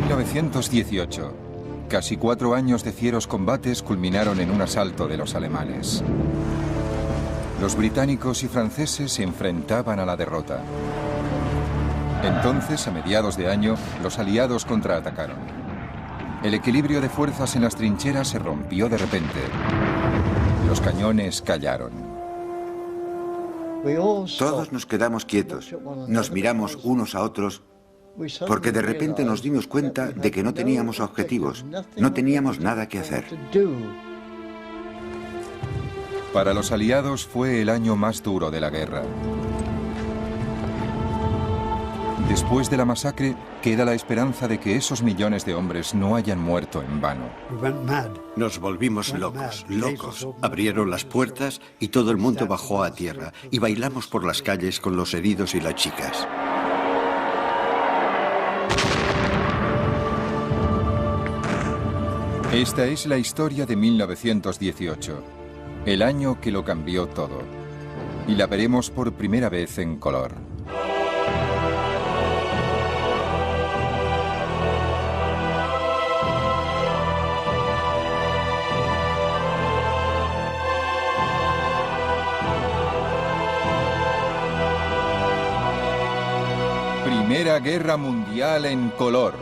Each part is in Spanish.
1918. Casi 4 años de fieros combates culminaron en un asalto de los alemanes. Los británicos y franceses se enfrentaban a la derrota. Entonces, a mediados de año, los aliados contraatacaron. El equilibrio de fuerzas en las trincheras se rompió de repente. Los cañones callaron. Todos nos quedamos quietos, nos miramos unos a otros, porque de repente nos dimos cuenta de que no teníamos objetivos, no teníamos nada que hacer. Para los aliados fue el año más duro de la guerra. Después de la masacre, queda la esperanza de que esos millones de hombres no hayan muerto en vano. Nos volvimos locos. Abrieron las puertas y todo el mundo bajó a tierra y bailamos por las calles con los heridos y las chicas. Esta es la historia de 1918, el año que lo cambió todo. Y la veremos por primera vez en color. Primera Guerra Mundial en color.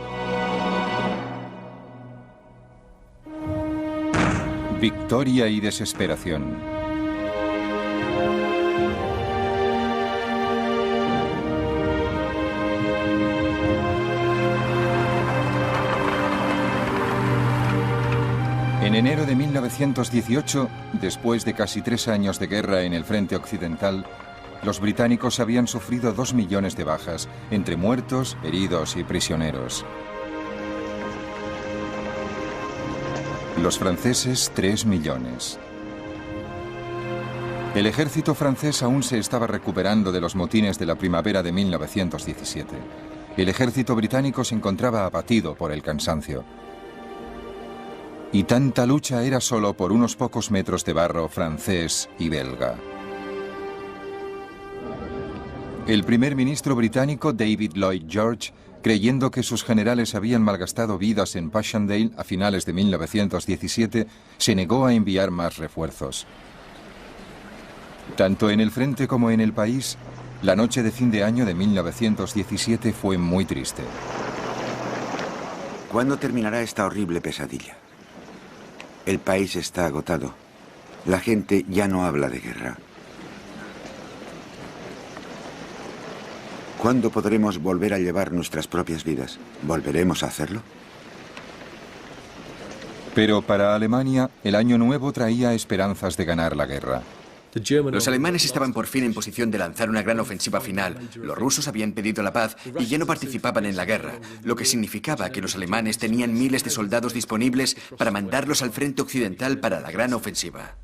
Victoria y desesperación. En enero de 1918, después de casi 3 años de guerra en el frente occidental, los británicos habían sufrido 2 millones de bajas, entre muertos, heridos y prisioneros. Los franceses, 3 millones. El ejército francés aún se estaba recuperando de los motines de la primavera de 1917. El ejército británico se encontraba abatido por el cansancio. Y tanta lucha era solo por unos pocos metros de barro francés y belga. El primer ministro británico David Lloyd George, creyendo que sus generales habían malgastado vidas en Passchendaele a finales de 1917, se negó a enviar más refuerzos. Tanto en el frente como en el país, la noche de fin de año de 1917 fue muy triste. ¿Cuándo terminará esta horrible pesadilla? El país está agotado. La gente ya no habla de guerra. ¿Cuándo podremos volver a llevar nuestras propias vidas? ¿Volveremos a hacerlo? Pero para Alemania, el año nuevo traía esperanzas de ganar la guerra. Los alemanes estaban por fin en posición de lanzar una gran ofensiva final. Los rusos habían pedido la paz y ya no participaban en la guerra, lo que significaba que los alemanes tenían miles de soldados disponibles para mandarlos al frente occidental para la gran ofensiva.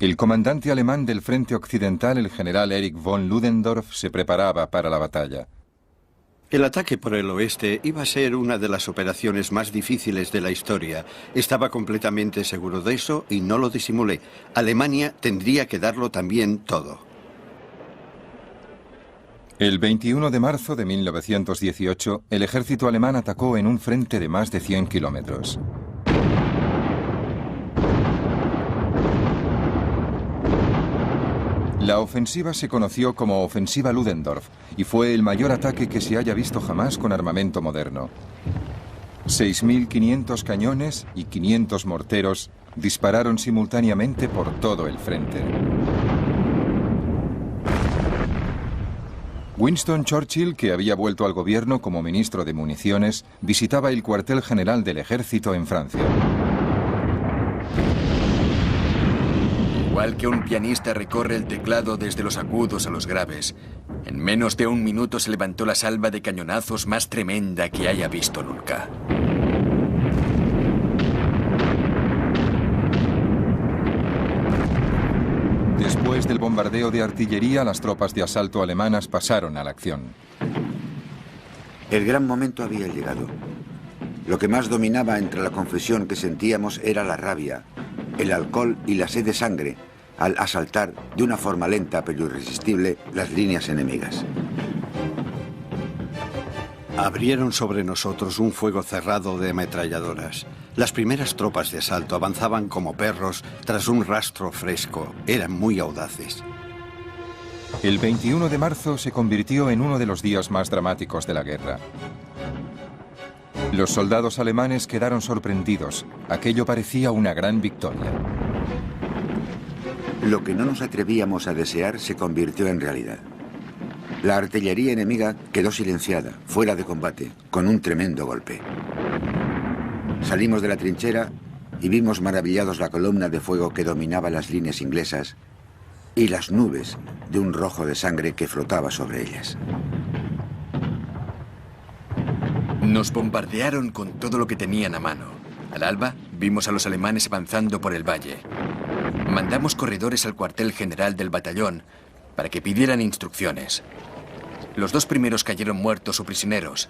El comandante alemán del frente occidental, el general Erich von Ludendorff, se preparaba para la batalla. El ataque por el oeste iba a ser una de las operaciones más difíciles de la historia. Estaba completamente seguro de eso y no lo disimulé. Alemania tendría que darlo también todo. El 21 de marzo de 1918, el ejército alemán atacó en un frente de más de 100 kilómetros. La ofensiva se conoció como Ofensiva Ludendorff y fue el mayor ataque que se haya visto jamás con armamento moderno. 6.500 cañones y 500 morteros dispararon simultáneamente por todo el frente. Winston Churchill, que había vuelto al gobierno como ministro de municiones, visitaba el cuartel general del ejército en Francia. Igual que un pianista recorre el teclado desde los agudos a los graves, en menos de 1 minuto se levantó la salva de cañonazos más tremenda que haya visto nunca. Después del bombardeo de artillería, las tropas de asalto alemanas pasaron a la acción. El gran momento había llegado. Lo que más dominaba entre la confusión que sentíamos era la rabia, el alcohol y la sed de sangre, al asaltar de una forma lenta pero irresistible las líneas enemigas. Abrieron sobre nosotros un fuego cerrado de ametralladoras. Las primeras tropas de asalto avanzaban como perros tras un rastro fresco. Eran muy audaces. El 21 de marzo se convirtió en uno de los días más dramáticos de la guerra. Los soldados alemanes quedaron sorprendidos. Aquello parecía una gran victoria. Lo que no nos atrevíamos a desear se convirtió en realidad. La artillería enemiga quedó silenciada, fuera de combate, con un tremendo golpe. Salimos de la trinchera y vimos maravillados la columna de fuego que dominaba las líneas inglesas y las nubes de un rojo de sangre que flotaba sobre ellas. Nos bombardearon con todo lo que tenían a mano. Al alba, vimos a los alemanes avanzando por el valle. Mandamos corredores al cuartel general del batallón para que pidieran instrucciones. Los 2 primeros cayeron muertos o prisioneros.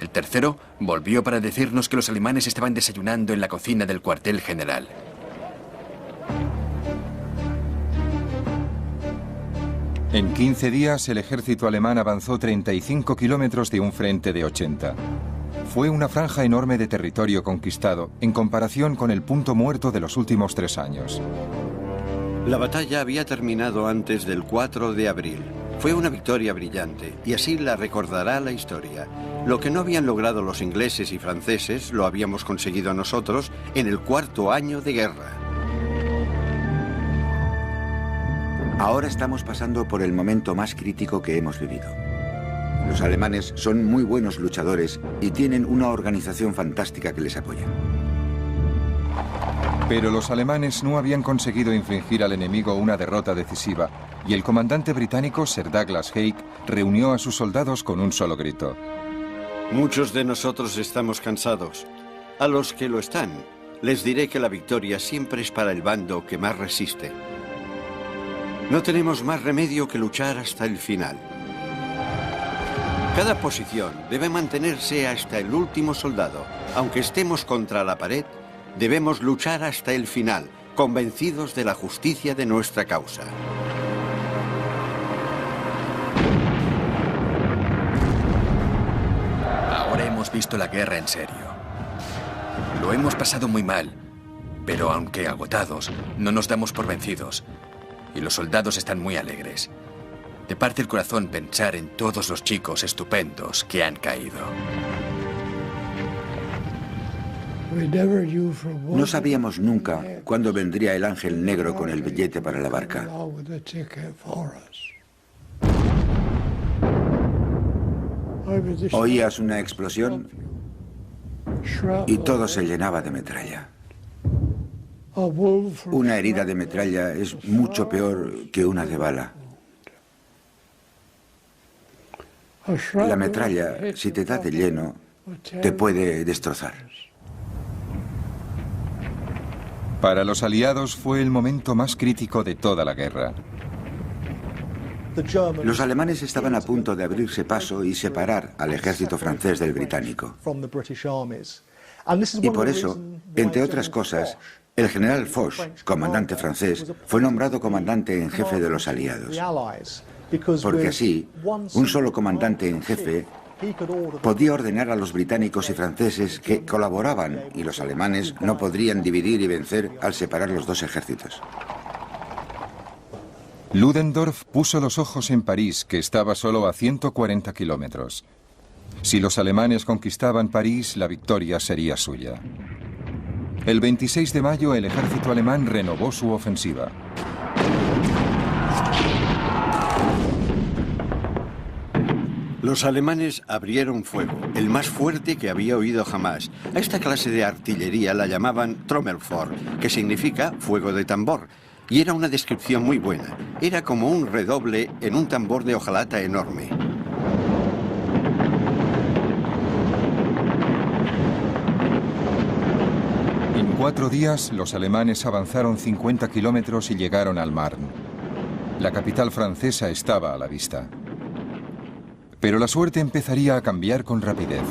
El tercero volvió para decirnos que los alemanes estaban desayunando en la cocina del cuartel general. En 15 días, el ejército alemán avanzó 35 kilómetros de un frente de 80. Fue una franja enorme de territorio conquistado en comparación con el punto muerto de los últimos 3 años. La batalla había terminado antes del 4 de abril. Fue una victoria brillante, y así la recordará la historia. Lo que no habían logrado los ingleses y franceses lo habíamos conseguido nosotros en el 4º año de guerra. Ahora estamos pasando por el momento más crítico que hemos vivido. Los alemanes son muy buenos luchadores y tienen una organización fantástica que les apoya. Pero los alemanes no habían conseguido infligir al enemigo una derrota decisiva, y el comandante británico Sir Douglas Haig reunió a sus soldados con un solo grito. Muchos de nosotros estamos cansados. A los que lo están, les diré que la victoria siempre es para el bando que más resiste. No tenemos más remedio que luchar hasta el final. Cada posición debe mantenerse hasta el último soldado. Aunque estemos contra la pared, debemos luchar hasta el final, convencidos de la justicia de nuestra causa. Ahora hemos visto la guerra en serio. Lo hemos pasado muy mal, pero aunque agotados, no nos damos por vencidos. Y los soldados están muy alegres. Te parte el corazón pensar en todos los chicos estupendos que han caído. No sabíamos nunca cuándo vendría el ángel negro con el billete para la barca. Oías una explosión y todo se llenaba de metralla. Una herida de metralla es mucho peor que una de bala. La metralla, si te da de lleno, te puede destrozar. Para los aliados fue el momento más crítico de toda la guerra. Los alemanes estaban a punto de abrirse paso y separar al ejército francés del británico. Y por eso, entre otras cosas, el general Foch, comandante francés, fue nombrado comandante en jefe de los aliados. Porque así, un solo comandante en jefe podía ordenar a los británicos y franceses que colaboraban y los alemanes no podrían dividir y vencer al separar los 2 ejércitos. Ludendorff puso los ojos en París, que estaba solo a 140 kilómetros. Si los alemanes conquistaban París, la victoria sería suya. El 26 de mayo, el ejército alemán renovó su ofensiva. Los alemanes abrieron fuego, el más fuerte que había oído jamás. A esta clase de artillería la llamaban Trommelfeuer, que significa fuego de tambor, y era una descripción muy buena. Era como un redoble en un tambor de hojalata enorme. En 4 días, los alemanes avanzaron 50 kilómetros y llegaron al Marne. La capital francesa estaba a la vista. Pero la suerte empezaría a cambiar con rapidez.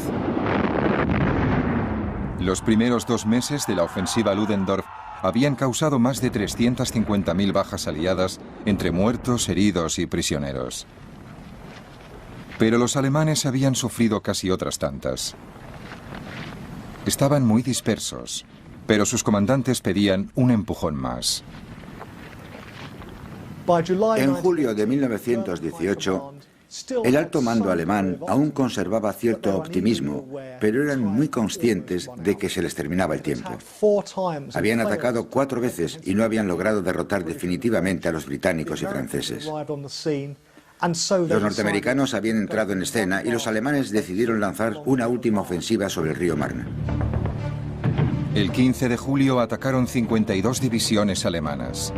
Los primeros 2 meses de la ofensiva Ludendorff habían causado más de 350.000 bajas aliadas entre muertos, heridos y prisioneros. Pero los alemanes habían sufrido casi otras tantas. Estaban muy dispersos, pero sus comandantes pedían un empujón más. En julio de 1918, el alto mando alemán aún conservaba cierto optimismo, pero eran muy conscientes de que se les terminaba el tiempo. Habían atacado 4 veces y no habían logrado derrotar definitivamente a los británicos y franceses. Los norteamericanos habían entrado en escena y los alemanes decidieron lanzar una última ofensiva sobre el río Marne. El 15 de julio atacaron 52 divisiones alemanas.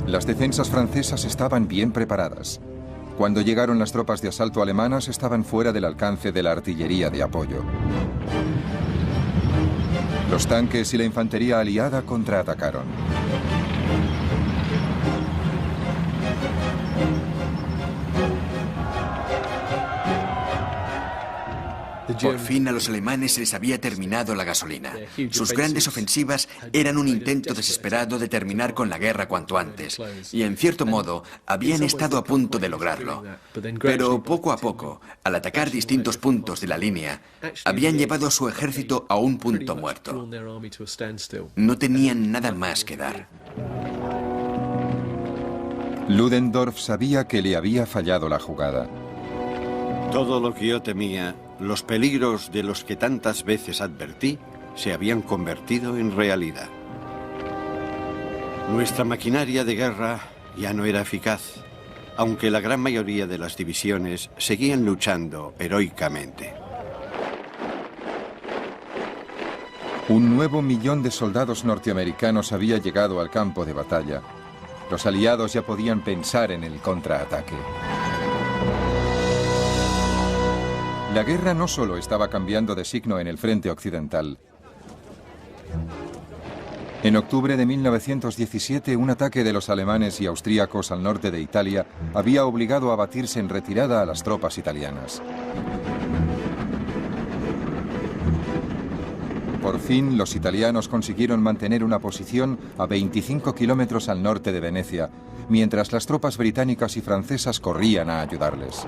Las defensas francesas estaban bien preparadas. Cuando llegaron las tropas de asalto alemanas, estaban fuera del alcance de la artillería de apoyo. Los tanques y la infantería aliada contraatacaron. Por fin a los alemanes se les había terminado la gasolina. Sus grandes ofensivas eran un intento desesperado de terminar con la guerra cuanto antes, y en cierto modo habían estado a punto de lograrlo. Pero poco a poco, al atacar distintos puntos de la línea, habían llevado a su ejército a un punto muerto. No tenían nada más que dar. Ludendorff sabía que le había fallado la jugada. Todo lo que yo temía, los peligros de los que tantas veces advertí, se habían convertido en realidad. Nuestra maquinaria de guerra ya no era eficaz, aunque la gran mayoría de las divisiones seguían luchando heroicamente. Un nuevo millón de soldados norteamericanos había llegado al campo de batalla. Los aliados ya podían pensar en el contraataque. La guerra no solo estaba cambiando de signo en el frente occidental. En octubre de 1917, un ataque de los alemanes y austríacos al norte de Italia había obligado a batirse en retirada a las tropas italianas. Por fin, los italianos consiguieron mantener una posición a 25 kilómetros al norte de Venecia, mientras las tropas británicas y francesas corrían a ayudarles.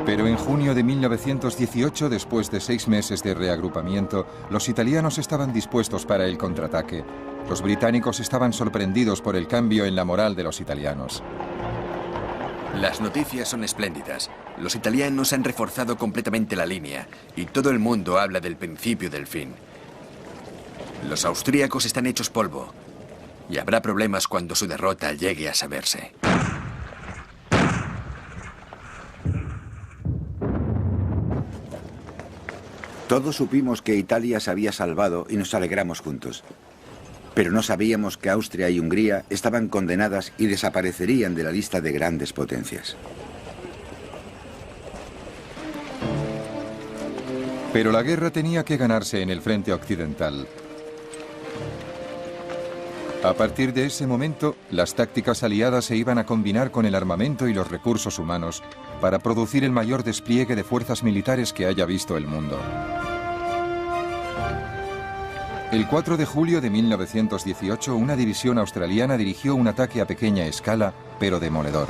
Pero en junio de 1918, después de 6 meses de reagrupamiento, los italianos estaban dispuestos para el contraataque. Los británicos estaban sorprendidos por el cambio en la moral de los italianos. Las noticias son espléndidas. Los italianos han reforzado completamente la línea y todo el mundo habla del principio del fin. Los austríacos están hechos polvo y habrá problemas cuando su derrota llegue a saberse. Todos supimos que Italia se había salvado y nos alegramos juntos. Pero no sabíamos que Austria y Hungría estaban condenadas y desaparecerían de la lista de grandes potencias. Pero la guerra tenía que ganarse en el frente occidental. A partir de ese momento, las tácticas aliadas se iban a combinar con el armamento y los recursos humanos para producir el mayor despliegue de fuerzas militares que haya visto el mundo. El 4 de julio de 1918, una división australiana dirigió un ataque a pequeña escala, pero demoledor.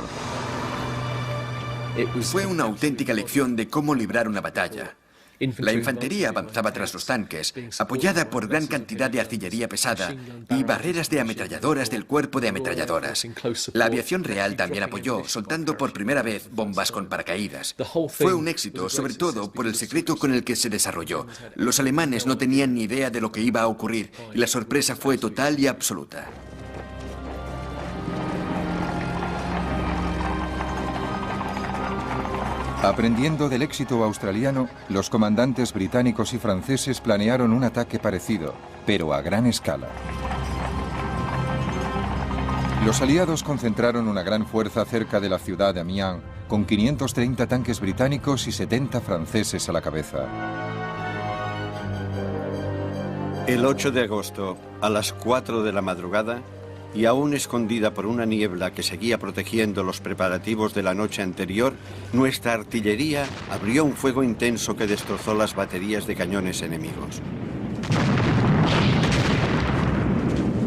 Fue una auténtica lección de cómo librar una batalla. La infantería avanzaba tras los tanques, apoyada por gran cantidad de artillería pesada y barreras de ametralladoras del cuerpo de ametralladoras. La aviación real también apoyó, soltando por primera vez bombas con paracaídas. Fue un éxito, sobre todo por el secreto con el que se desarrolló. Los alemanes no tenían ni idea de lo que iba a ocurrir y la sorpresa fue total y absoluta. Aprendiendo del éxito australiano, los comandantes británicos y franceses planearon un ataque parecido, pero a gran escala. Los aliados concentraron una gran fuerza cerca de la ciudad de Amiens, con 530 tanques británicos y 70 franceses a la cabeza. El 8 de agosto, a las 4 de la madrugada, y aún escondida por una niebla que seguía protegiendo los preparativos de la noche anterior, nuestra artillería abrió un fuego intenso que destrozó las baterías de cañones enemigos.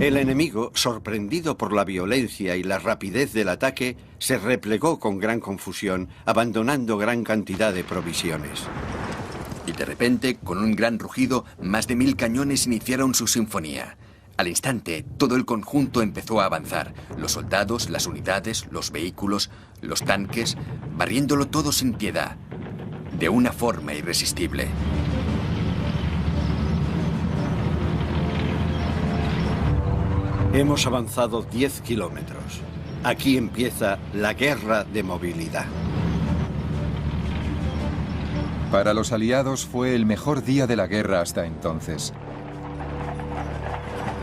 El enemigo, sorprendido por la violencia y la rapidez del ataque, se replegó con gran confusión, abandonando gran cantidad de provisiones. Y de repente, con un gran rugido, más de 1000 cañones iniciaron su sinfonía. Al instante, todo el conjunto empezó a avanzar. Los soldados, las unidades, los vehículos, los tanques, barriéndolo todo sin piedad, de una forma irresistible. Hemos avanzado 10 kilómetros. Aquí empieza la guerra de movilidad. Para los aliados fue el mejor día de la guerra hasta entonces.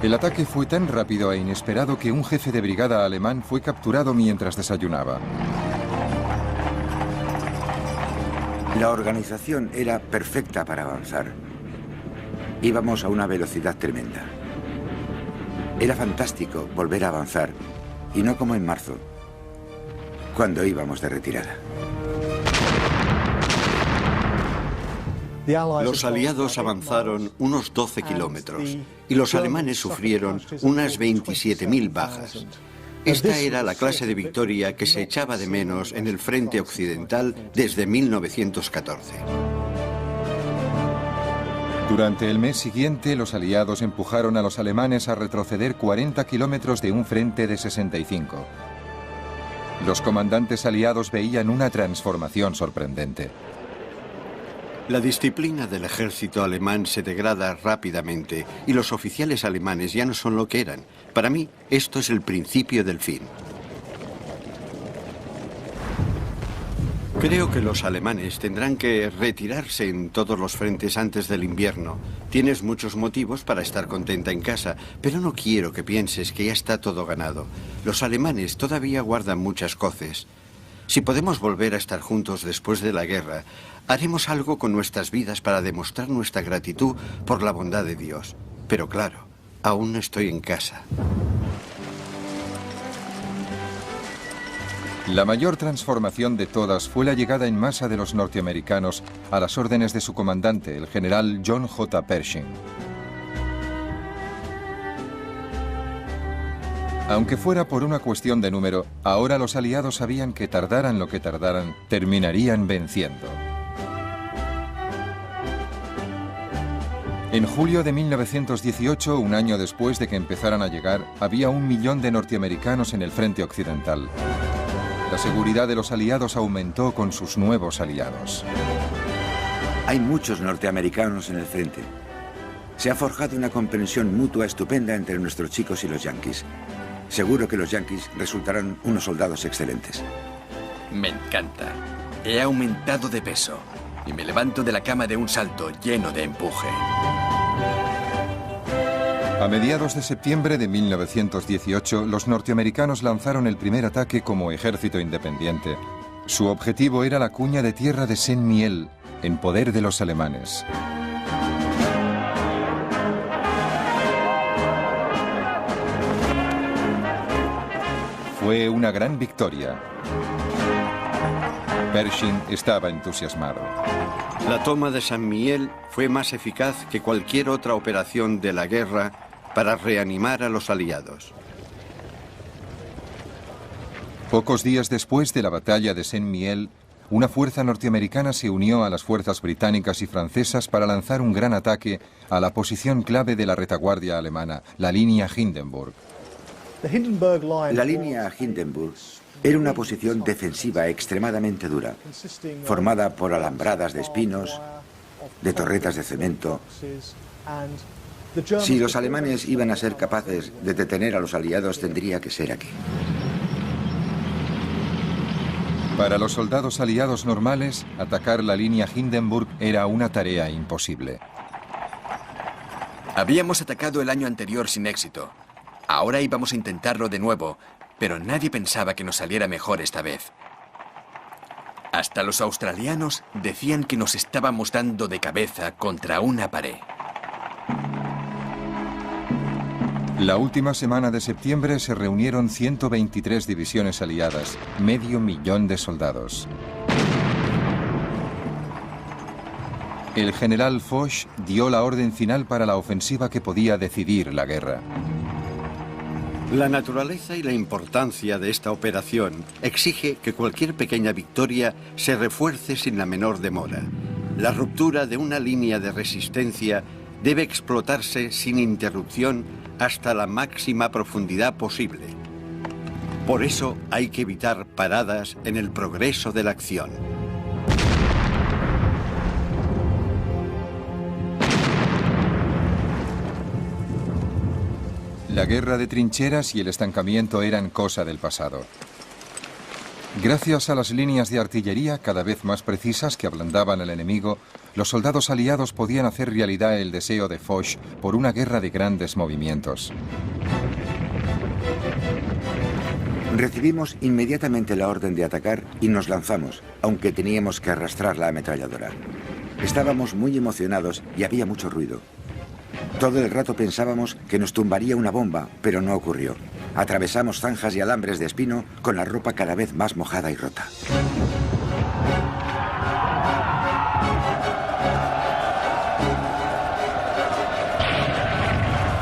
El ataque fue tan rápido e inesperado que un jefe de brigada alemán fue capturado mientras desayunaba. La organización era perfecta para avanzar. Íbamos a una velocidad tremenda. Era fantástico volver a avanzar, y no como en marzo, cuando íbamos de retirada. Los aliados avanzaron unos 12 kilómetros y los alemanes sufrieron unas 27.000 bajas. Esta era la clase de victoria que se echaba de menos en el frente occidental desde 1914. Durante el mes siguiente, los aliados empujaron a los alemanes a retroceder 40 kilómetros de un frente de 65. Los comandantes aliados veían una transformación sorprendente. La disciplina del ejército alemán se degrada rápidamente y los oficiales alemanes ya no son lo que eran. Para mí, esto es el principio del fin. Creo que los alemanes tendrán que retirarse en todos los frentes antes del invierno. Tienes muchos motivos para estar contenta en casa, pero no quiero que pienses que ya está todo ganado. Los alemanes todavía guardan muchas coces. Si podemos volver a estar juntos después de la guerra, haremos algo con nuestras vidas para demostrar nuestra gratitud por la bondad de Dios. Pero claro, aún no estoy en casa. La mayor transformación de todas fue la llegada en masa de los norteamericanos a las órdenes de su comandante, el general John J. Pershing. Aunque fuera por una cuestión de número, ahora los aliados sabían que tardaran lo que tardaran, terminarían venciendo. En julio de 1918, un año después de que empezaran a llegar, había 1 millón de norteamericanos en el frente occidental. La seguridad de los aliados aumentó con sus nuevos aliados. Hay muchos norteamericanos en el frente. Se ha forjado una comprensión mutua estupenda entre nuestros chicos y los yanquis. Seguro que los yanquis resultarán unos soldados excelentes. Me encanta. He aumentado de peso y me levanto de la cama de un salto lleno de empuje. A mediados de septiembre de 1918, los norteamericanos lanzaron el primer ataque como ejército independiente. Su objetivo era la cuña de tierra de Saint-Mihiel, en poder de los alemanes. Fue una gran victoria. Pershing estaba entusiasmado. La toma de Saint-Mihiel fue más eficaz que cualquier otra operación de la guerra para reanimar a los aliados. Pocos días después de la batalla de Saint-Mihiel, una fuerza norteamericana se unió a las fuerzas británicas y francesas para lanzar un gran ataque a la posición clave de la retaguardia alemana, la línea Hindenburg. La línea Hindenburg era una posición defensiva extremadamente dura, formada por alambradas de espinos, de torretas de cemento. Si los alemanes iban a ser capaces de detener a los aliados, tendría que ser aquí. Para los soldados aliados normales, atacar la línea Hindenburg era una tarea imposible. Habíamos atacado el año anterior sin éxito. Ahora íbamos a intentarlo de nuevo, pero nadie pensaba que nos saliera mejor esta vez. Hasta los australianos decían que nos estábamos dando de cabeza contra una pared. La última semana de septiembre se reunieron 123 divisiones aliadas, 500.000 de soldados. El general Foch dio la orden final para la ofensiva que podía decidir la guerra. La naturaleza y la importancia de esta operación exige que cualquier pequeña victoria se refuerce sin la menor demora. La ruptura de una línea de resistencia debe explotarse sin interrupción hasta la máxima profundidad posible. Por eso hay que evitar paradas en el progreso de la acción. La guerra de trincheras y el estancamiento eran cosa del pasado. Gracias a las líneas de artillería cada vez más precisas que ablandaban al enemigo, los soldados aliados podían hacer realidad el deseo de Foch por una guerra de grandes movimientos. Recibimos inmediatamente la orden de atacar y nos lanzamos, aunque teníamos que arrastrar la ametralladora. Estábamos muy emocionados y había mucho ruido. Todo el rato pensábamos que nos tumbaría una bomba, pero no ocurrió. Atravesamos zanjas y alambres de espino con la ropa cada vez más mojada y rota.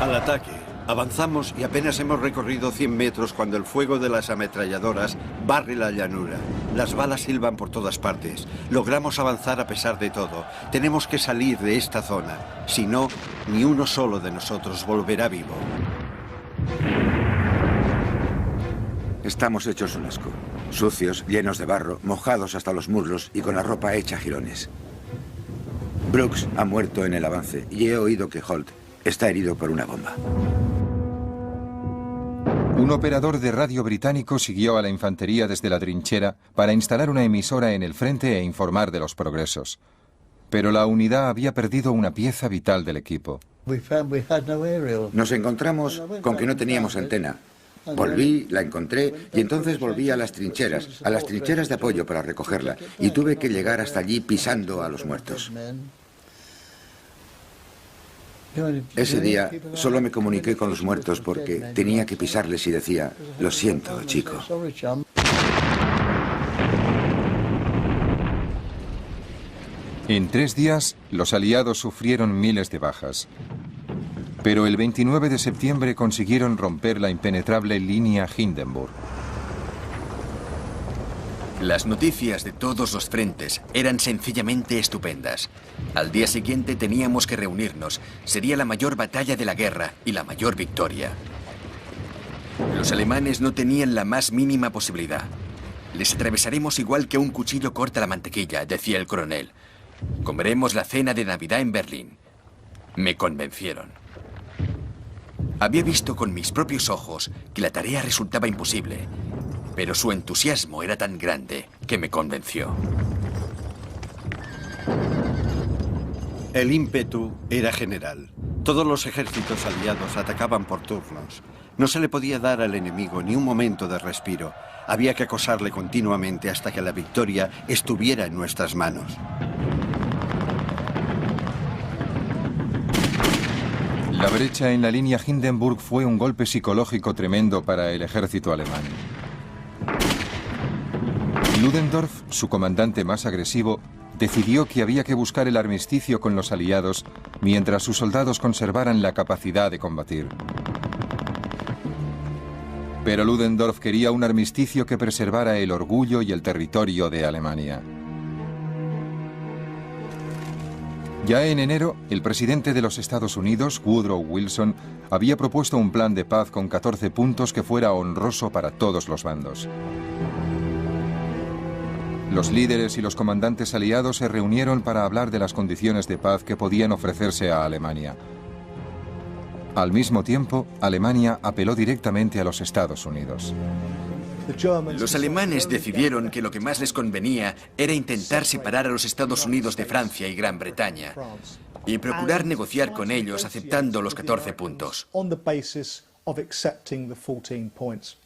Al ataque. Avanzamos y apenas hemos recorrido 100 metros cuando el fuego de las ametralladoras barre la llanura. Las balas silban por todas partes. Logramos avanzar a pesar de todo. Tenemos que salir de esta zona. Si no, ni uno solo de nosotros volverá vivo. Estamos hechos un asco. Sucios, llenos de barro, mojados hasta los muslos y con la ropa hecha jirones. Brooks ha muerto en el avance y he oído que Holt está herido por una bomba. Un operador de radio británico siguió a la infantería desde la trinchera para instalar una emisora en el frente e informar de los progresos. Pero la unidad había perdido una pieza vital del equipo. Nos encontramos con que no teníamos antena. Volví, la encontré y entonces volví a las trincheras de apoyo para recogerla y tuve que llegar hasta allí pisando a los muertos. Ese día solo me comuniqué con los muertos porque tenía que pisarles y decía, lo siento, chico. En 3 días, los aliados sufrieron miles de bajas. Pero el 29 de septiembre consiguieron romper la impenetrable línea Hindenburg. Las noticias de todos los frentes eran sencillamente estupendas. Al día siguiente teníamos que reunirnos. Sería la mayor batalla de la guerra y la mayor victoria. Los alemanes no tenían la más mínima posibilidad. Les atravesaremos igual que un cuchillo corta la mantequilla, decía el coronel. Comeremos la cena de Navidad en Berlín. Me convencieron. Había visto con mis propios ojos que la tarea resultaba imposible. Pero su entusiasmo era tan grande que me convenció. El ímpetu era general. Todos los ejércitos aliados atacaban por turnos. No se le podía dar al enemigo ni un momento de respiro. Había que acosarle continuamente hasta que la victoria estuviera en nuestras manos. La brecha en la línea Hindenburg fue un golpe psicológico tremendo para el ejército alemán. Ludendorff, su comandante más agresivo, decidió que había que buscar el armisticio con los aliados mientras sus soldados conservaran la capacidad de combatir. Pero Ludendorff quería un armisticio que preservara el orgullo y el territorio de Alemania. Ya en enero, el presidente de los Estados Unidos, Woodrow Wilson, había propuesto un plan de paz con 14 puntos que fuera honroso para todos los bandos. Los líderes y los comandantes aliados se reunieron para hablar de las condiciones de paz que podían ofrecerse a Alemania. Al mismo tiempo, Alemania apeló directamente a los Estados Unidos. Los alemanes decidieron que lo que más les convenía era intentar separar a los Estados Unidos de Francia y Gran Bretaña y procurar negociar con ellos aceptando los 14 puntos.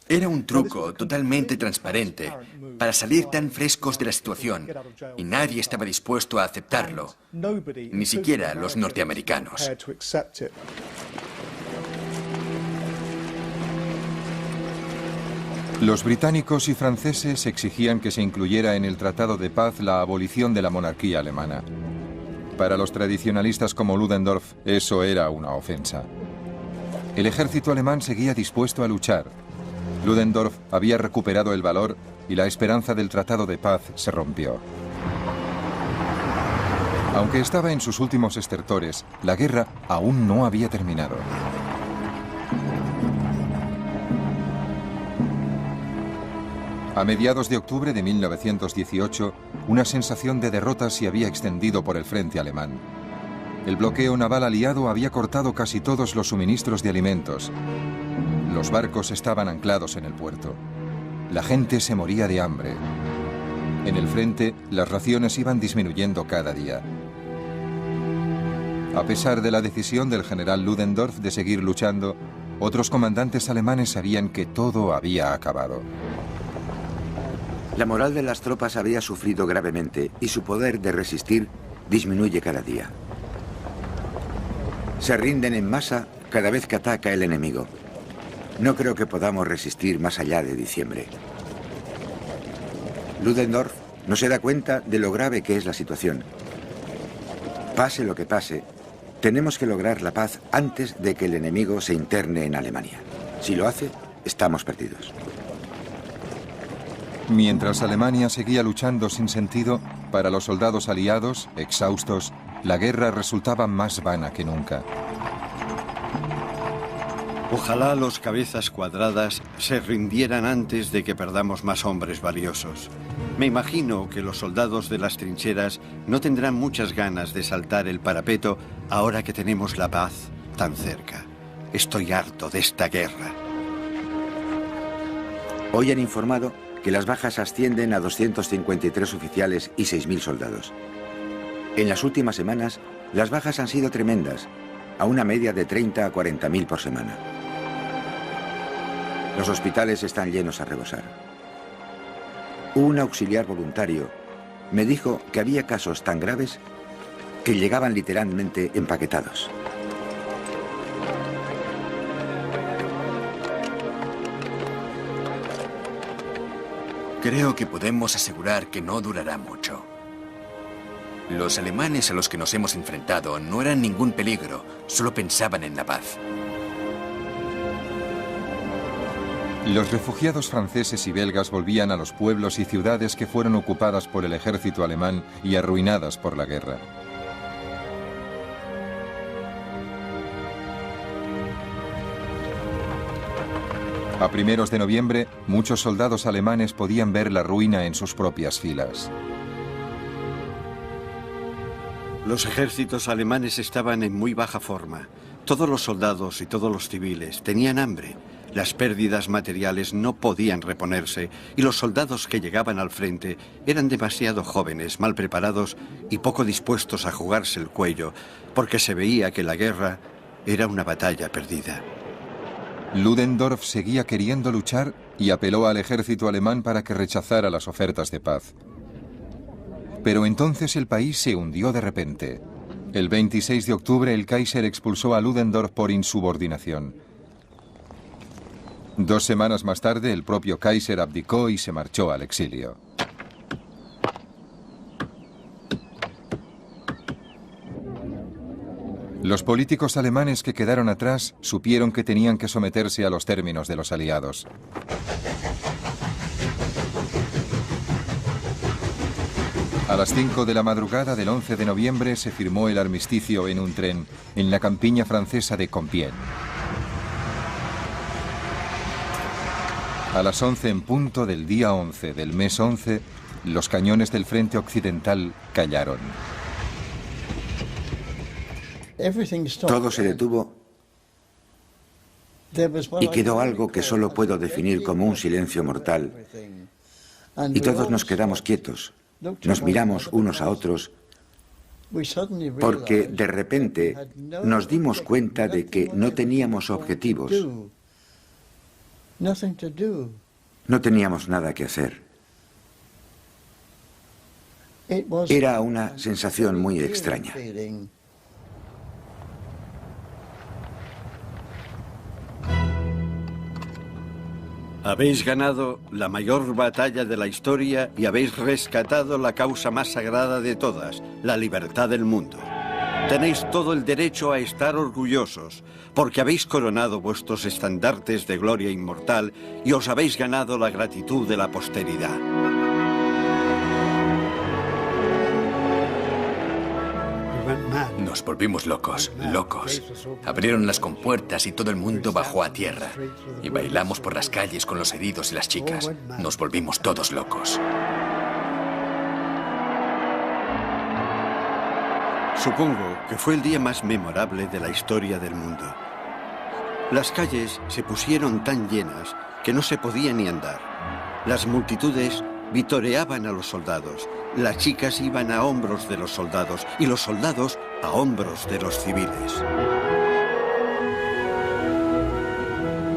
Era un truco totalmente transparente para salir tan frescos de la situación y nadie estaba dispuesto a aceptarlo, ni siquiera los norteamericanos. Los británicos y franceses exigían que se incluyera en el Tratado de Paz la abolición de la monarquía alemana. Para los tradicionalistas como Ludendorff, eso era una ofensa. El ejército alemán seguía dispuesto a luchar. Ludendorff había recuperado el valor y la esperanza del tratado de paz se rompió. Aunque estaba en sus últimos estertores, la guerra aún no había terminado. A mediados de octubre de 1918, una sensación de derrota se había extendido por el frente alemán. El bloqueo naval aliado había cortado casi todos los suministros de alimentos. Los barcos estaban anclados en el puerto. La gente se moría de hambre. En el frente, las raciones iban disminuyendo cada día. A pesar de la decisión del general Ludendorff de seguir luchando, otros comandantes alemanes sabían que todo había acabado. La moral de las tropas había sufrido gravemente y su poder de resistir disminuye cada día. Se rinden en masa cada vez que ataca el enemigo. No creo que podamos resistir más allá de diciembre. Ludendorff no se da cuenta de lo grave que es la situación. Pase lo que pase, tenemos que lograr la paz antes de que el enemigo se interne en Alemania. Si lo hace, estamos perdidos. Mientras Alemania seguía luchando sin sentido, para los soldados aliados, exhaustos, la guerra resultaba más vana que nunca. Ojalá los cabezas cuadradas se rindieran antes de que perdamos más hombres valiosos. Me imagino que los soldados de las trincheras no tendrán muchas ganas de saltar el parapeto ahora que tenemos la paz tan cerca. Estoy harto de esta guerra. Hoy han informado que las bajas ascienden a 253 oficiales y 6.000 soldados. En las últimas semanas, las bajas han sido tremendas, a una media de 30 a 40.000 por semana. Los hospitales están llenos a rebosar. Un auxiliar voluntario me dijo que había casos tan graves que llegaban literalmente empaquetados. Creo que podemos asegurar que no durará mucho. Los alemanes a los que nos hemos enfrentado no eran ningún peligro, solo pensaban en la paz. Los refugiados franceses y belgas volvían a los pueblos y ciudades que fueron ocupadas por el ejército alemán y arruinadas por la guerra. A primeros de noviembre, muchos soldados alemanes podían ver la ruina en sus propias filas. Los ejércitos alemanes estaban en muy baja forma. Todos los soldados y todos los civiles tenían hambre. Las pérdidas materiales no podían reponerse y los soldados que llegaban al frente eran demasiado jóvenes, mal preparados y poco dispuestos a jugarse el cuello, porque se veía que la guerra era una batalla perdida. Ludendorff seguía queriendo luchar y apeló al ejército alemán para que rechazara las ofertas de paz. Pero entonces el país se hundió de repente. El 26 de octubre el Kaiser expulsó a Ludendorff por insubordinación. 2 semanas más tarde el propio Kaiser abdicó y se marchó al exilio. Los políticos alemanes que quedaron atrás supieron que tenían que someterse a los términos de los aliados. A las 5 de la madrugada del 11 de noviembre se firmó el armisticio en un tren en la campiña francesa de Compiègne. A las 11 en punto del día 11 del mes 11, los cañones del frente occidental callaron. Todo se detuvo y quedó algo que solo puedo definir como un silencio mortal. Y todos nos quedamos quietos, nos miramos unos a otros, porque de repente nos dimos cuenta de que no teníamos objetivos, no teníamos nada que hacer. Era una sensación muy extraña. Habéis ganado la mayor batalla de la historia y habéis rescatado la causa más sagrada de todas, la libertad del mundo. Tenéis todo el derecho a estar orgullosos, porque habéis coronado vuestros estandartes de gloria inmortal y os habéis ganado la gratitud de la posteridad. Nos volvimos locos, locos. Abrieron las compuertas y todo el mundo bajó a tierra. Y bailamos por las calles con los heridos y las chicas. Nos volvimos todos locos. Supongo que fue el día más memorable de la historia del mundo. Las calles se pusieron tan llenas que no se podía ni andar. Las multitudes vitoreaban a los soldados, las chicas iban a hombros de los soldados y los soldados a hombros de los civiles.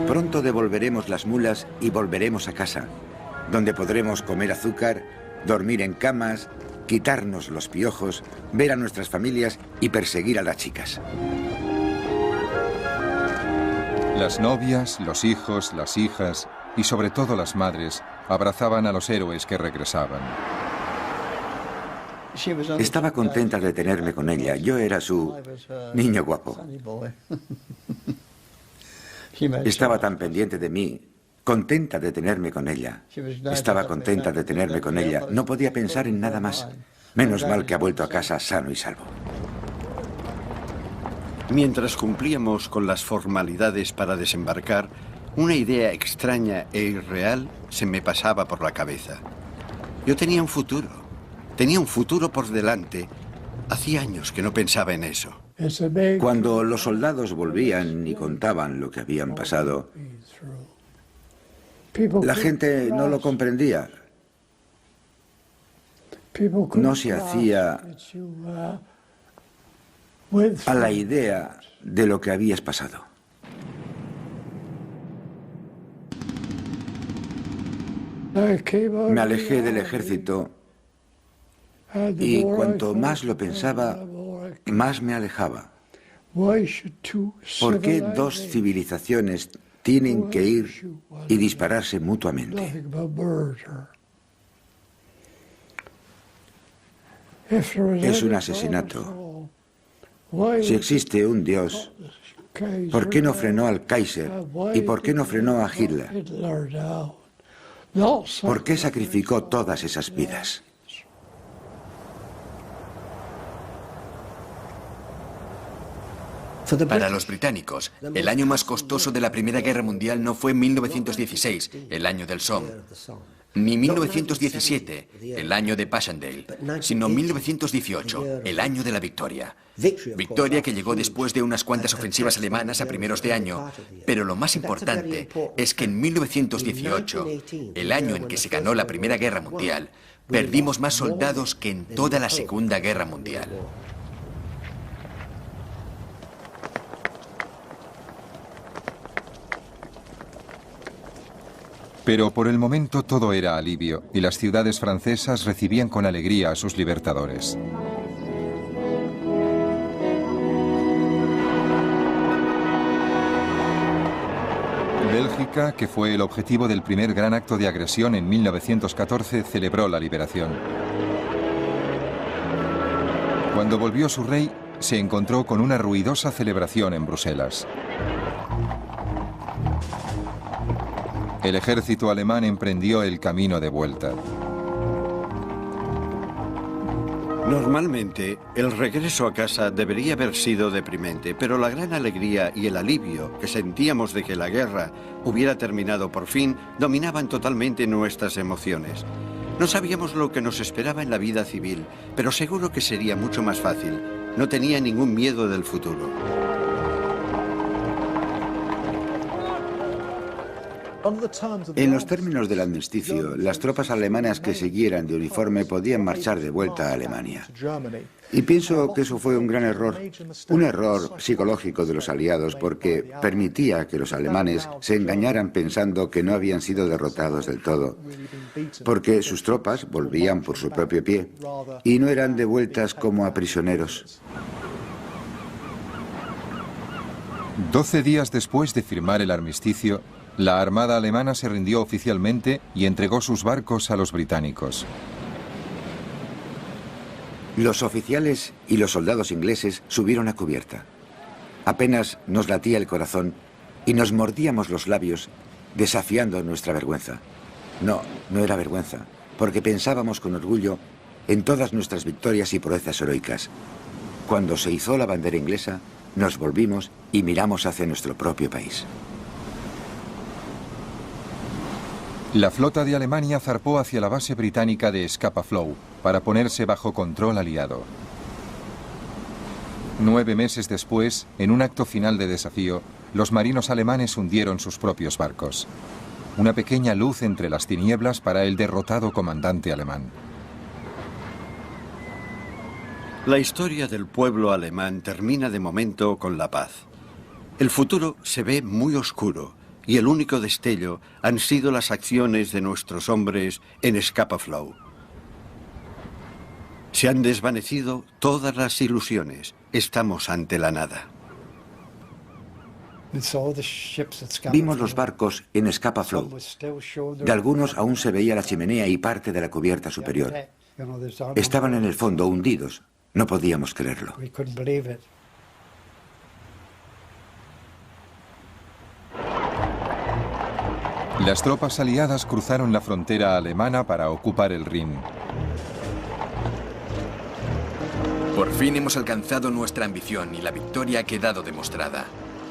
Pronto devolveremos las mulas y volveremos a casa, donde podremos comer azúcar, dormir en camas, quitarnos los piojos, ver a nuestras familias y perseguir a las chicas. Las novias, los hijos, las hijas y sobre todo las madres abrazaban a los héroes que regresaban. Estaba contenta de tenerme con ella. Yo era su niño guapo. Estaba tan pendiente de mí, contenta de tenerme con ella. Estaba contenta de tenerme con ella. No podía pensar en nada más. Menos mal que ha vuelto a casa sano y salvo. Mientras cumplíamos con las formalidades para desembarcar, una idea extraña e irreal se me pasaba por la cabeza. Yo tenía un futuro por delante. Hacía años que no pensaba en eso. Cuando los soldados volvían y contaban lo que habían pasado, la gente no lo comprendía. No se hacía a la idea de lo que habías pasado. Me alejé del ejército y cuanto más lo pensaba, más me alejaba. ¿Por qué dos civilizaciones tienen que ir y dispararse mutuamente? Es un asesinato. Si existe un Dios, ¿por qué no frenó al Kaiser? ¿Y por qué no frenó a Hitler? ¿Por qué sacrificó todas esas vidas? Para los británicos, el año más costoso de la Primera Guerra Mundial no fue 1916, el año del Somme, ni 1917, el año de Passchendaele, sino 1918, el año de la victoria. Victoria que llegó después de unas cuantas ofensivas alemanas a primeros de año, pero lo más importante es que en 1918, el año en que se ganó la Primera Guerra Mundial, perdimos más soldados que en toda la Segunda Guerra Mundial. Pero por el momento todo era alivio y las ciudades francesas recibían con alegría a sus libertadores. Bélgica, que fue el objetivo del primer gran acto de agresión en 1914, celebró la liberación. Cuando volvió su rey, se encontró con una ruidosa celebración en Bruselas. El ejército alemán emprendió el camino de vuelta. Normalmente, el regreso a casa debería haber sido deprimente, pero la gran alegría y el alivio que sentíamos de que la guerra hubiera terminado por fin dominaban totalmente nuestras emociones. No sabíamos lo que nos esperaba en la vida civil, pero seguro que sería mucho más fácil. No tenía ningún miedo del futuro. En los términos del armisticio, las tropas alemanas que siguieran de uniforme podían marchar de vuelta a Alemania. Y pienso que eso fue un gran error, un error psicológico de los aliados, porque permitía que los alemanes se engañaran pensando que no habían sido derrotados del todo, porque sus tropas volvían por su propio pie y no eran devueltas como a prisioneros. 12 días después de firmar el armisticio, la armada alemana se rindió oficialmente y entregó sus barcos a los británicos. Los oficiales y los soldados ingleses subieron a cubierta. Apenas nos latía el corazón y nos mordíamos los labios desafiando nuestra vergüenza. No era vergüenza, porque pensábamos con orgullo en todas nuestras victorias y proezas heroicas. Cuando se izó la bandera inglesa, nos volvimos y miramos hacia nuestro propio país. La flota de Alemania zarpó hacia la base británica de Scapa Flow para ponerse bajo control aliado. 9 meses después, en un acto final de desafío, los marinos alemanes hundieron sus propios barcos. Una pequeña luz entre las tinieblas para el derrotado comandante alemán. La historia del pueblo alemán termina de momento con la paz. El futuro se ve muy oscuro y el único destello han sido las acciones de nuestros hombres en Scapa Flow. Se han desvanecido todas las ilusiones. Estamos ante la nada. Vimos los barcos en Scapa Flow. De algunos aún se veía la chimenea y parte de la cubierta superior. Estaban en el fondo, hundidos. No podíamos creerlo. Las tropas aliadas cruzaron la frontera alemana para ocupar el Rin. Por fin hemos alcanzado nuestra ambición y la victoria ha quedado demostrada.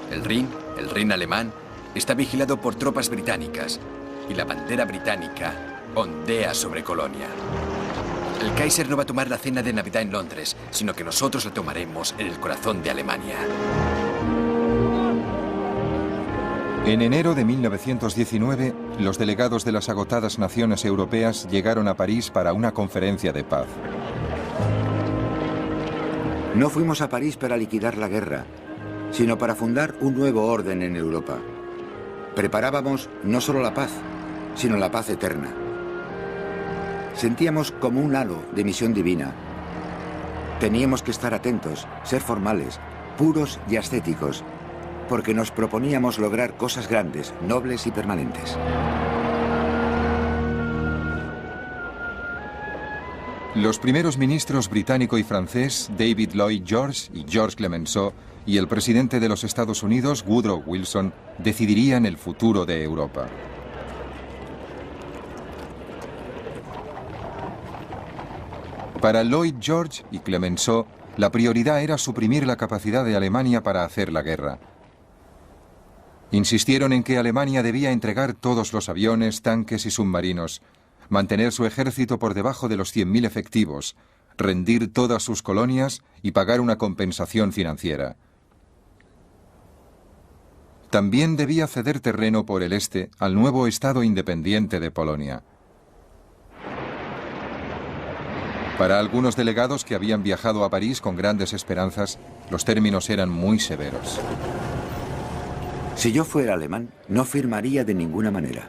El Rin alemán, está vigilado por tropas británicas y la bandera británica ondea sobre Colonia. El Kaiser no va a tomar la cena de Navidad en Londres, sino que nosotros la tomaremos en el corazón de Alemania. En enero de 1919, los delegados de las agotadas naciones europeas llegaron a París para una conferencia de paz. No fuimos a París para liquidar la guerra, sino para fundar un nuevo orden en Europa. Preparábamos no solo la paz, sino la paz eterna. Sentíamos como un halo de misión divina. Teníamos que estar atentos, ser formales, puros y ascéticos, porque nos proponíamos lograr cosas grandes, nobles y permanentes. Los primeros ministros británico y francés, David Lloyd George y Georges Clemenceau, y el presidente de los Estados Unidos, Woodrow Wilson, decidirían el futuro de Europa. Para Lloyd George y Clemenceau, la prioridad era suprimir la capacidad de Alemania para hacer la guerra. Insistieron en que Alemania debía entregar todos los aviones, tanques y submarinos, mantener su ejército por debajo de los 100.000 efectivos, rendir todas sus colonias y pagar una compensación financiera. También debía ceder terreno por el este al nuevo Estado independiente de Polonia. Para algunos delegados que habían viajado a París con grandes esperanzas, los términos eran muy severos. Si yo fuera alemán, no firmaría de ninguna manera.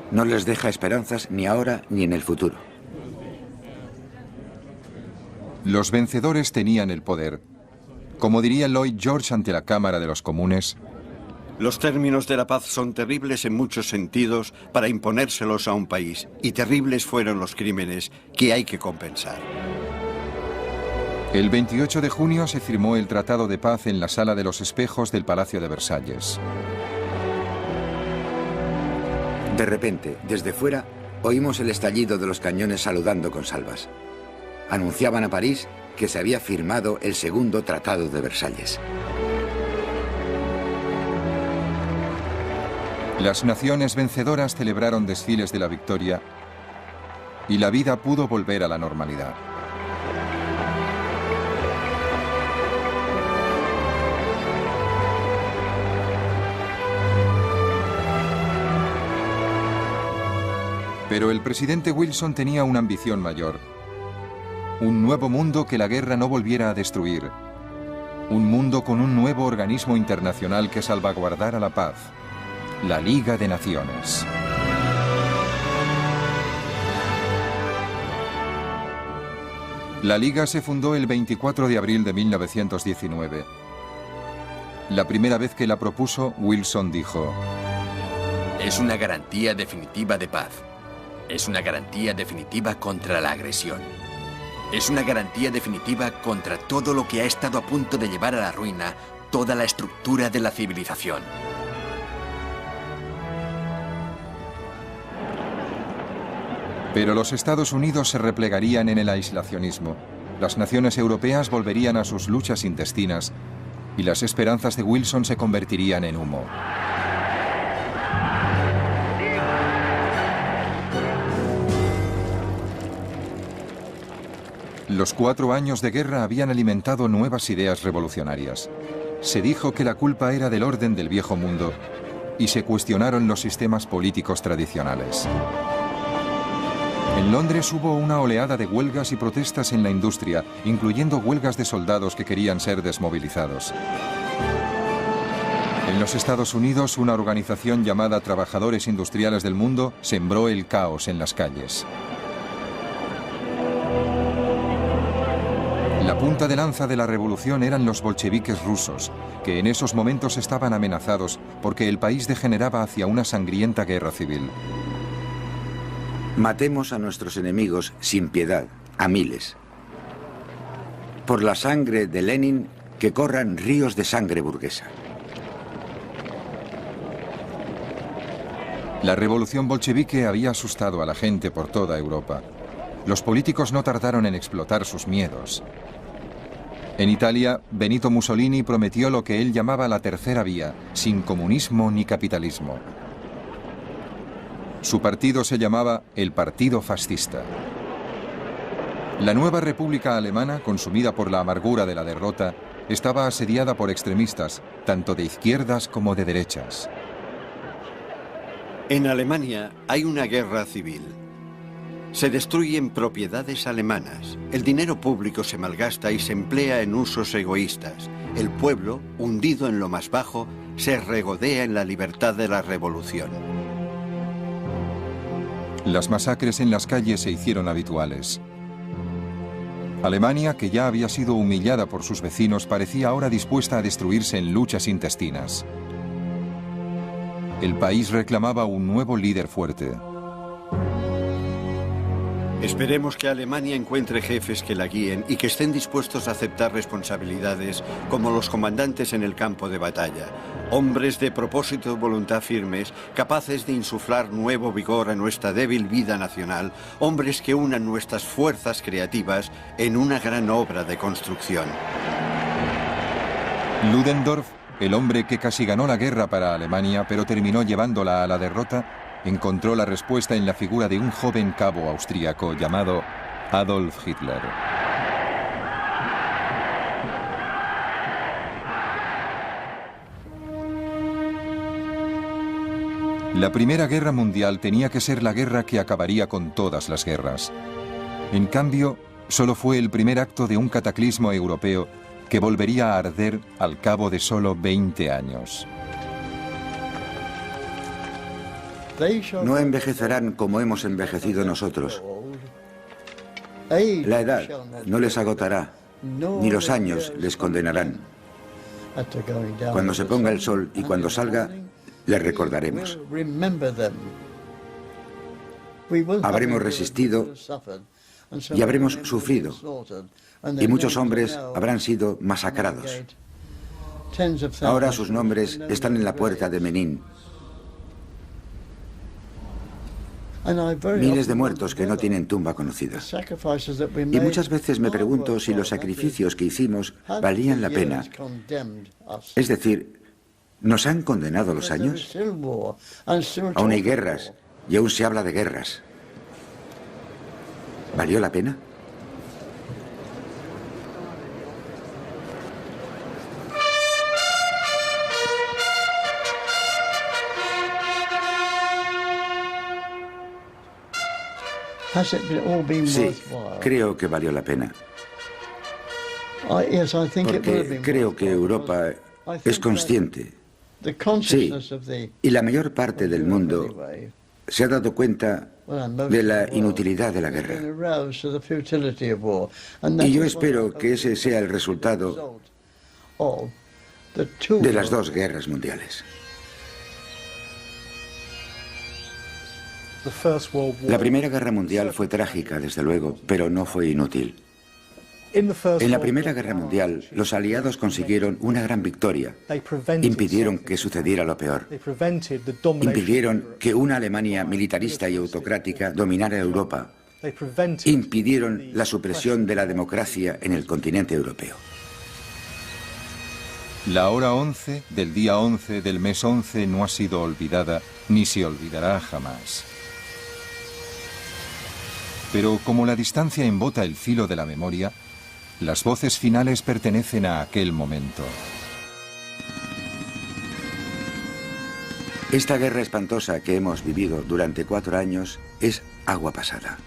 No les deja esperanzas ni ahora ni en el futuro. Los vencedores tenían el poder. Como diría Lloyd George ante la Cámara de los Comunes: los términos de la paz son terribles en muchos sentidos para imponérselos a un país, y terribles fueron los crímenes que hay que compensar. El 28 de junio se firmó el Tratado de Paz en la Sala de los Espejos del Palacio de Versalles. De repente, desde fuera, oímos el estallido de los cañones saludando con salvas. Anunciaban a París que se había firmado el segundo Tratado de Versalles. Las naciones vencedoras celebraron desfiles de la victoria y la vida pudo volver a la normalidad. Pero el presidente Wilson tenía una ambición mayor. Un nuevo mundo que la guerra no volviera a destruir. Un mundo con un nuevo organismo internacional que salvaguardara la paz. La Liga de Naciones. La Liga se fundó el 24 de abril de 1919. La primera vez que la propuso, Wilson dijo: es una garantía definitiva de paz. Es una garantía definitiva contra la agresión. Es una garantía definitiva contra todo lo que ha estado a punto de llevar a la ruina toda la estructura de la civilización. Pero los Estados Unidos se replegarían en el aislacionismo. Las naciones europeas volverían a sus luchas intestinas y las esperanzas de Wilson se convertirían en humo. Los 4 años de guerra habían alimentado nuevas ideas revolucionarias. Se dijo que la culpa era del orden del viejo mundo y se cuestionaron los sistemas políticos tradicionales. En Londres hubo una oleada de huelgas y protestas en la industria, incluyendo huelgas de soldados que querían ser desmovilizados. En los Estados Unidos, una organización llamada Trabajadores Industriales del Mundo sembró el caos en las calles. La punta de lanza de la revolución eran los bolcheviques rusos, que en esos momentos estaban amenazados porque el país degeneraba hacia una sangrienta guerra civil. Matemos a nuestros enemigos sin piedad, a miles. Por la sangre de Lenin, que corran ríos de sangre burguesa. La revolución bolchevique había asustado a la gente por toda Europa. Los políticos no tardaron en explotar sus miedos. En Italia, Benito Mussolini prometió lo que él llamaba la tercera vía, sin comunismo ni capitalismo. Su partido se llamaba el Partido Fascista. La nueva República Alemana, consumida por la amargura de la derrota, estaba asediada por extremistas, tanto de izquierdas como de derechas. En Alemania hay una guerra civil. Se destruyen propiedades alemanas, el dinero público se malgasta y se emplea en usos egoístas. El pueblo, hundido en lo más bajo, se regodea en la libertad de la revolución. Las masacres en las calles se hicieron habituales. Alemania, que ya había sido humillada por sus vecinos, parecía ahora dispuesta a destruirse en luchas intestinas. El país reclamaba un nuevo líder fuerte. Esperemos que Alemania encuentre jefes que la guíen y que estén dispuestos a aceptar responsabilidades como los comandantes en el campo de batalla. Hombres de propósito y voluntad firmes, capaces de insuflar nuevo vigor a nuestra débil vida nacional. Hombres que unan nuestras fuerzas creativas en una gran obra de construcción. Ludendorff, el hombre que casi ganó la guerra para Alemania, pero terminó llevándola a la derrota, encontró la respuesta en la figura de un joven cabo austríaco llamado Adolf Hitler. La Primera Guerra Mundial tenía que ser la guerra que acabaría con todas las guerras. En cambio, solo fue el primer acto de un cataclismo europeo que volvería a arder al cabo de solo 20 años. No envejecerán como hemos envejecido nosotros. La edad no les agotará, ni los años les condenarán. Cuando se ponga el sol y cuando salga, les recordaremos. Habremos resistido y habremos sufrido, y muchos hombres habrán sido masacrados. Ahora sus nombres están en la puerta de Menin. Miles de muertos que no tienen tumba conocida. Y muchas veces me pregunto si los sacrificios que hicimos valían la pena. Es decir, ¿nos han condenado los años? Aún hay guerras y aún se habla de guerras. ¿Valió la pena? Sí, creo que valió la pena. Porque creo que Europa es consciente. Sí, y la mayor parte del mundo se ha dado cuenta de la inutilidad de la guerra. Y yo espero que ese sea el resultado de las 2 guerras mundiales. La Primera Guerra Mundial fue trágica, desde luego, pero no fue inútil. En la Primera Guerra Mundial, los aliados consiguieron una gran victoria. Impidieron que sucediera lo peor. Impidieron que una Alemania militarista y autocrática dominara Europa. Impidieron la supresión de la democracia en el continente europeo. La hora 11 del día 11 del mes 11 no ha sido olvidada ni se olvidará jamás. Pero como la distancia embota el filo de la memoria, las voces finales pertenecen a aquel momento. Esta guerra espantosa que hemos vivido durante 4 años es agua pasada.